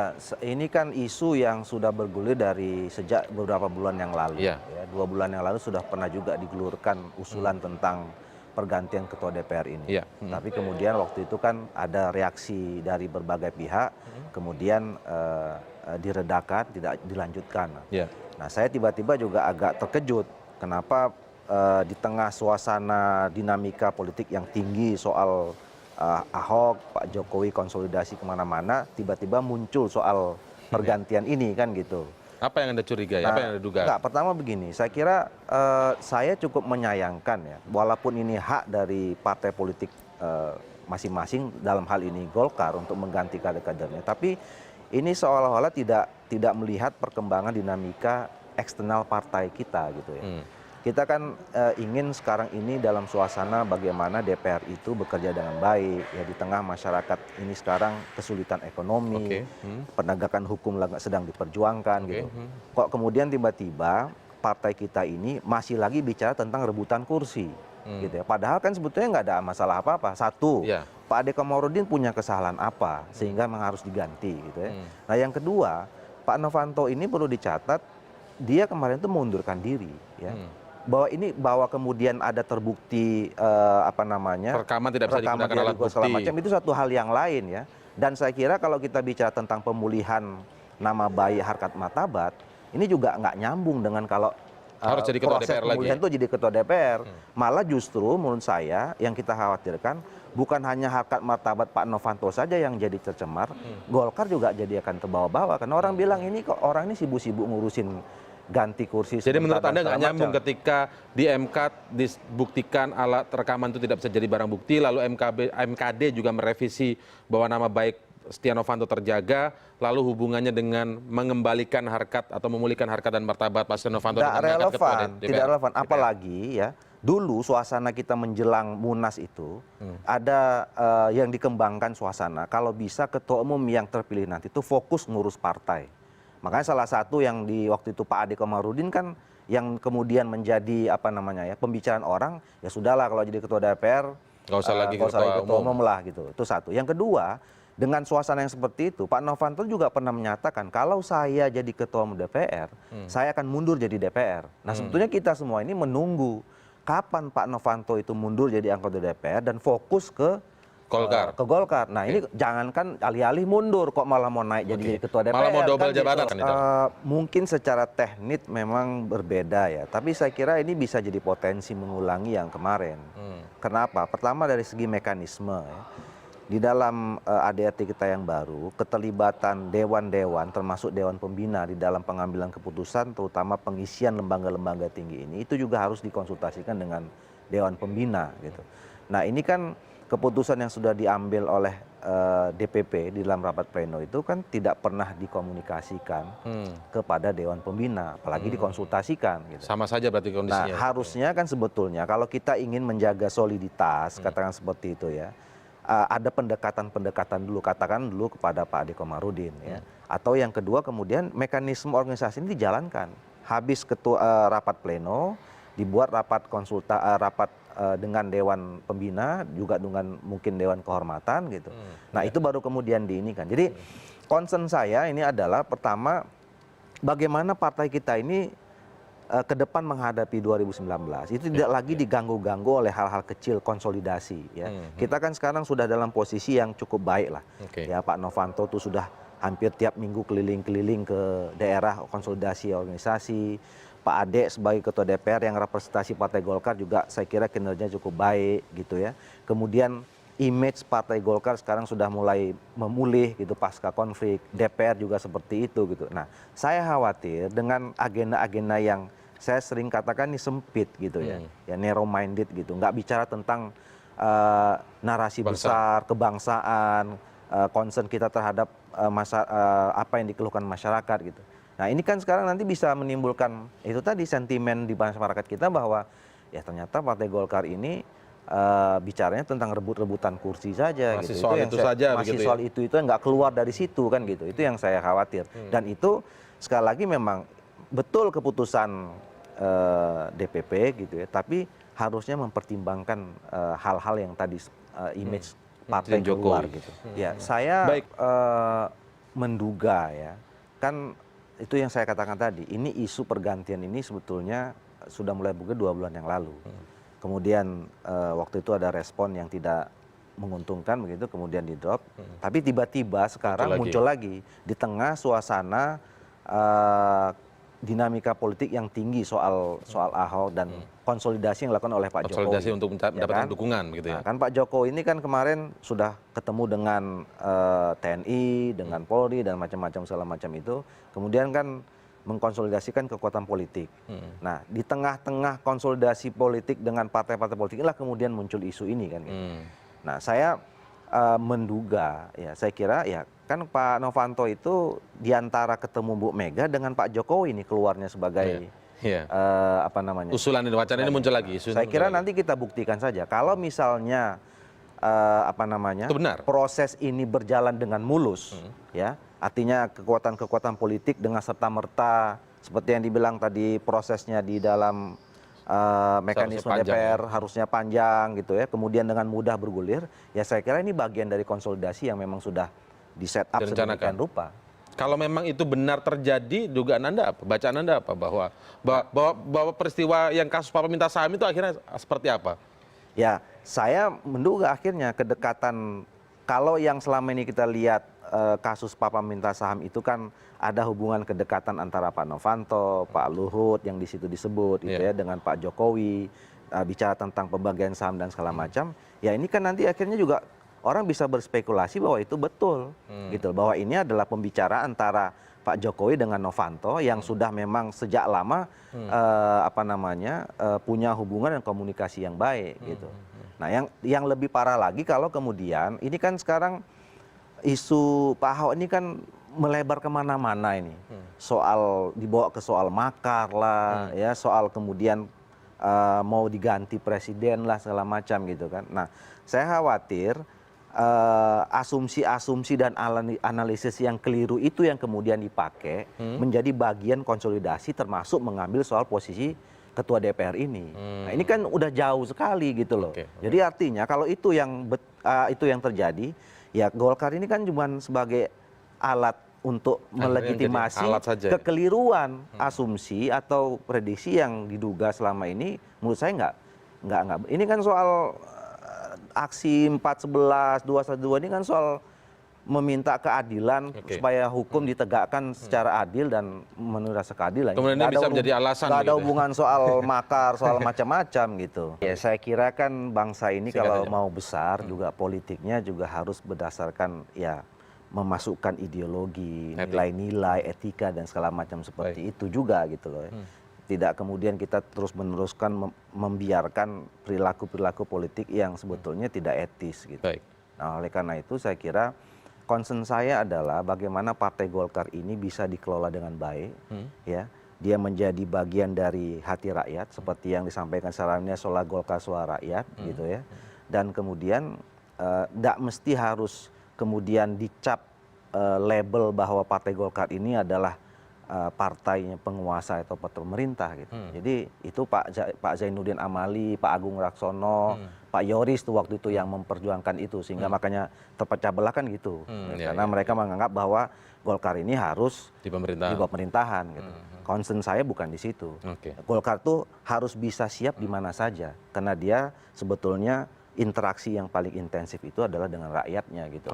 Ya, ini kan isu yang sudah bergulir dari sejak beberapa bulan yang lalu. Iya. Ya, 2 bulan yang lalu sudah pernah juga digulurkan usulan tentang pergantian ketua DPR ini. Iya. Tapi kemudian waktu itu kan ada reaksi dari berbagai pihak, kemudian diredakan, tidak dilanjutkan. Iya. Nah, saya tiba-tiba juga agak terkejut. Kenapa di tengah suasana dinamika politik yang tinggi soal Ahok, Pak Jokowi konsolidasi kemana-mana, tiba-tiba muncul soal pergantian ini kan gitu. Apa yang Anda curigai? Apa yang Anda duga? Enggak, pertama begini, saya kira saya cukup menyayangkan ya, walaupun ini hak dari partai politik masing-masing, dalam hal ini Golkar untuk mengganti kader-kadernya, tapi ini seolah-olah tidak melihat perkembangan dinamika eksternal partai kita gitu ya. Kita kan ingin sekarang ini dalam suasana bagaimana DPR itu bekerja dengan baik ya, di tengah masyarakat ini sekarang kesulitan ekonomi, penegakan hukum sedang diperjuangkan gitu. Kok kemudian tiba-tiba partai kita ini masih lagi bicara tentang rebutan kursi gitu ya. Padahal kan sebetulnya nggak ada masalah apa-apa. Satu, Pak Ade Komarudin punya kesalahan apa sehingga memang harus diganti gitu ya. Nah, yang kedua, Pak Novanto ini perlu dicatat, dia kemarin itu mengundurkan diri ya. Bahwa kemudian ada terbukti rekaman tidak bisa digunakan alat bukti macam, itu satu hal yang lain ya. Dan saya kira kalau kita bicara tentang pemulihan nama baik harkat martabat, ini juga nggak nyambung dengan kalau harus jadi ketua proses DPR pemulihan lagi. itu jadi ketua DPR. Malah justru menurut saya yang kita khawatirkan bukan hanya harkat martabat Pak Novanto saja yang jadi tercemar, Golkar juga jadi akan terbawa-bawa. Karena orang bilang ini kok orang ini sibuk-sibuk ngurusin ganti kursi. Jadi menurut Anda nggak nyambung ketika di MK dibuktikan alat rekaman itu tidak bisa jadi barang bukti, lalu MKD juga merevisi bahwa nama baik Setia Novanto terjaga, lalu hubungannya dengan mengembalikan harkat atau memulihkan harkat dan martabat Pak Setia Novanto dengan mengangkat ketua DPR. Tidak relevan. Apalagi ya, dulu suasana kita menjelang Munas itu ada yang dikembangkan suasana. Kalau bisa ketua umum yang terpilih nanti itu fokus ngurus partai. Makanya salah satu yang di waktu itu Pak Ade Komarudin kan yang kemudian menjadi pembicaraan orang, ya sudahlah kalau jadi ketua DPR nggak usah lagi ketua umum lah gitu. Itu satu. Yang kedua, dengan suasana yang seperti itu, Pak Novanto juga pernah menyatakan kalau saya jadi ketua umum DPR, saya akan mundur jadi DPR. Nah, sebetulnya kita semua ini menunggu kapan Pak Novanto itu mundur jadi anggota DPR dan fokus ke Golkar. Nah, ini jangankan alih-alih mundur kok malah mau naik jadi ketua DPR. Malah mau double jabatan gitu. kan itu. Mungkin secara teknik memang berbeda ya, tapi saya kira ini bisa jadi potensi mengulangi yang kemarin. Kenapa? Pertama dari segi mekanisme ya. Di dalam ADRT kita yang baru, keterlibatan dewan-dewan termasuk Dewan Pembina di dalam pengambilan keputusan, terutama pengisian lembaga-lembaga tinggi ini, itu juga harus dikonsultasikan dengan Dewan Pembina gitu. Nah, ini kan keputusan yang sudah diambil oleh DPP di dalam rapat pleno itu kan tidak pernah dikomunikasikan kepada Dewan Pembina, apalagi dikonsultasikan. Gitu. Sama saja berarti kondisinya. Nah, harusnya kan sebetulnya kalau kita ingin menjaga soliditas, katakan seperti itu ya, ada pendekatan-pendekatan dulu, katakan dulu kepada Pak Ade Komarudin ya. Atau yang kedua kemudian mekanisme organisasi ini dijalankan. Habis rapat pleno, dibuat rapat dengan Dewan Pembina, juga dengan mungkin Dewan Kehormatan gitu. Nah, itu baru kemudian diinikan. Jadi concern saya ini adalah pertama, bagaimana partai kita ini ke depan menghadapi 2019 itu tidak lagi diganggu-ganggu oleh hal-hal kecil konsolidasi ya. Kita kan sekarang sudah dalam posisi yang cukup baik lah. Ya, Pak Novanto tuh sudah hampir tiap minggu keliling-keliling ke daerah konsolidasi organisasi. Pak Ade sebagai ketua DPR yang representasi Partai Golkar juga saya kira kinerja cukup baik gitu ya. Kemudian image Partai Golkar sekarang sudah mulai memulih gitu pasca konflik. DPR juga seperti itu gitu. Nah, saya khawatir dengan agenda-agenda yang saya sering katakan ini sempit gitu ya. Ya narrow minded gitu. Nggak bicara tentang narasi besar, kebangsaan, concern kita terhadap apa yang dikeluhkan masyarakat gitu. Nah, ini kan sekarang nanti bisa menimbulkan itu tadi sentimen di masyarakat kita bahwa ya ternyata Partai Golkar ini bicaranya tentang rebut-rebutan kursi saja masih gitu. Soal itu saja masih begitu soal itu nggak keluar dari situ kan gitu. Itu yang saya khawatir. Dan itu sekali lagi memang betul keputusan DPP gitu ya, tapi harusnya mempertimbangkan hal-hal yang tadi image partai keluar gitu. Ya, saya menduga ya, kan itu yang saya katakan tadi, ini isu pergantian ini sebetulnya sudah mulai buka 2 bulan yang lalu. Kemudian waktu itu ada respon yang tidak menguntungkan begitu, kemudian di drop. Tapi tiba-tiba sekarang muncul lagi di tengah suasana dinamika politik yang tinggi soal Ahok dan konsolidasi yang dilakukan oleh Pak Jokowi. Konsolidasi untuk mendapatkan dukungan gitu ya. Nah, kan Pak Jokowi ini kan kemarin sudah ketemu dengan TNI, dengan Polri dan macam-macam segala macam itu. Kemudian kan mengkonsolidasikan kekuatan politik. Nah, di tengah-tengah konsolidasi politik dengan partai-partai politik inilah kemudian muncul isu ini kan. Gitu. Nah, saya menduga ya, saya kira ya kan Pak Novanto itu diantara ketemu Bu Mega dengan Pak Jokowi ini keluarnya sebagai apa namanya? Usulan ini, wacana ini muncul lagi. Saya kira nanti kita buktikan saja. Kalau misalnya apa namanya? Itu benar. Proses ini berjalan dengan mulus, ya. Artinya kekuatan-kekuatan politik dengan serta-merta seperti yang dibilang tadi prosesnya di dalam mekanisme DPR harusnya panjang gitu ya. Kemudian dengan mudah bergulir, ya saya kira ini bagian dari konsolidasi yang memang sudah di set up sedemikian rupa. Kalau memang itu benar terjadi, dugaan Anda apa? Bacaan Anda apa? Bahwa peristiwa yang kasus Papa minta saham itu akhirnya seperti apa? Ya, saya menduga akhirnya kedekatan, kalau yang selama ini kita lihat kasus Papa minta saham itu kan ada hubungan kedekatan antara Pak Novanto, Pak Luhut yang di situ disebut gitu ya, dengan Pak Jokowi, bicara tentang pembagian saham dan segala macam. Ya ini kan nanti akhirnya juga orang bisa berspekulasi bahwa itu betul, gitu, bahwa ini adalah pembicaraan antara Pak Jokowi dengan Novanto yang sudah memang sejak lama apa namanya punya hubungan dan komunikasi yang baik, gitu. Nah, yang lebih parah lagi kalau kemudian ini kan sekarang isu Pak Ahok ini kan melebar kemana-mana ini, soal dibawa ke soal makar lah, ya soal kemudian mau diganti presiden lah segala macam gitu kan. Nah, saya khawatir asumsi-asumsi dan analisis yang keliru itu yang kemudian dipakai menjadi bagian konsolidasi termasuk mengambil soal posisi ketua DPR ini. Nah, ini kan udah jauh sekali gitu loh. Jadi artinya kalau itu yang terjadi, ya Golkar ini kan cuma sebagai alat untuk melegitimasi kekeliruan asumsi atau prediksi yang diduga selama ini. Menurut saya nggak. Ini kan soal aksi 411, 212 ini kan soal meminta keadilan supaya hukum ditegakkan secara adil dan menurut rasa keadilan. Kemudian ini bisa menjadi alasan. Nggak ada hubungan soal makar, soal macam-macam gitu. Ya saya kira kan bangsa ini kalau mau besar juga politiknya juga harus berdasarkan ya memasukkan ideologi, nilai-nilai, etika dan segala macam seperti itu juga gitu loh. Tidak kemudian kita terus meneruskan membiarkan perilaku-perilaku politik yang sebetulnya tidak etis gitu. Nah, oleh karena itu saya kira concern saya adalah bagaimana Partai Golkar ini bisa dikelola dengan baik, ya. Dia menjadi bagian dari hati rakyat seperti yang disampaikan sarannya soal Golkar suara rakyat gitu ya. Dan kemudian tidak mesti harus kemudian dicap label bahwa Partai Golkar ini adalah partainya penguasa atau pemerintah gitu. Jadi itu Pak Zainuddin Amali, Pak Agung Laksono, Pak Yoris tuh waktu itu yang memperjuangkan itu sehingga makanya terpecah belah kan gitu. Karena mereka menganggap bahwa Golkar ini harus di pemerintahan gitu. Concern saya bukan di situ. Golkar tuh harus bisa siap di mana saja karena dia sebetulnya interaksi yang paling intensif itu adalah dengan rakyatnya gitu.